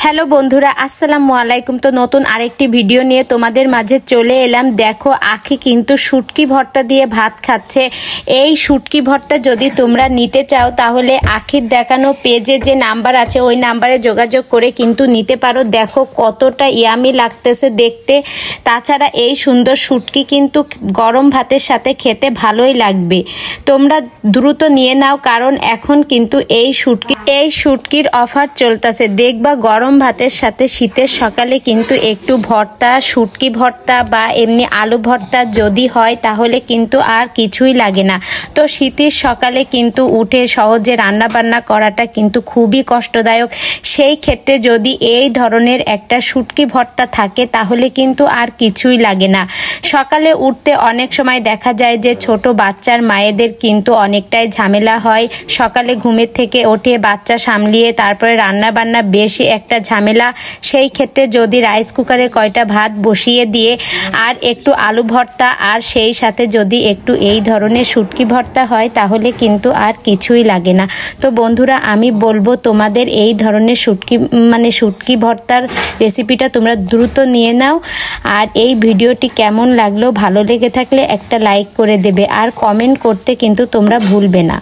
Hello বন্ধুরা, আসসালামু আলাইকুম। তো নতুন আরেকটি ভিডিও নিয়ে তোমাদের মাঝে চলে এলাম। দেখো, আখি কিন্তু শুটকি ভর্তা দিয়ে ভাত খাচ্ছে। এই শুটকি ভর্তা যদি তোমরা নিতে চাও তাহলে আখির দেখানো পেজে যে নাম্বার আছে ওই নাম্বারে যোগাযোগ করে কিন্তু নিতে পারো। দেখো কতটা ইয়ামি লাগতেছে দেখতে। তাছাড়া এই সুন্দর শুটকি কিন্তু গরম ভাতের সাথে খেতে ভালোই লাগবে। তোমরা দ্রুত নিয়ে নাও, কারণ এখন কিন্তু এই শুটকির অফার চলতেছে। দেখবা গরম ভাতের সাথে শীতের সকালে কিন্তু একটু ভর্তা, শুটকি ভর্তা বা এমনি আলু ভর্তা যদি হয় তাহলে কিন্তু আর কিছুই লাগে না। তো শীতের সকালে কিন্তু উঠে সহজে রান্না বান্না করাটা কিন্তু খুবই কষ্টদায়ক। সেই ক্ষেত্রে যদি এই ধরনের একটা শুটকি ভর্তা থাকে তাহলে কিন্তু আর কিছুই লাগে না। সকালে উঠতে অনেক সময় দেখা যায় যে ছোট বাচ্চার মায়েদের কিন্তু অনেকটাই ঝামেলা হয়। সকালে ঘুমের থেকে উঠে বাচ্চা সামলিয়ে তারপরে রান্না বান্না বেশি একটা ঝামেলা। সেই ক্ষেত্রে যদি রাইস কুকারে কয়টা ভাত বসিয়ে দিয়ে আর একটু আলু ভর্তা আর সেই সাথে যদি একটু এই ধরনের শুটকি ভর্তা হয় তাহলে কিন্তু আর কিছুই লাগে না। তো বন্ধুরা, আমি বলবো তোমাদের এই ধরনের শুটকি ভর্তার রেসিপিটা তোমরা দ্রুত নিয়ে নাও। আর এই ভিডিওটি কেমন লাগলো, ভালো লেগে থাকলে একটা লাইক করে দেবে আর কমেন্ট করতে কিন্তু তোমরা ভুলবে না।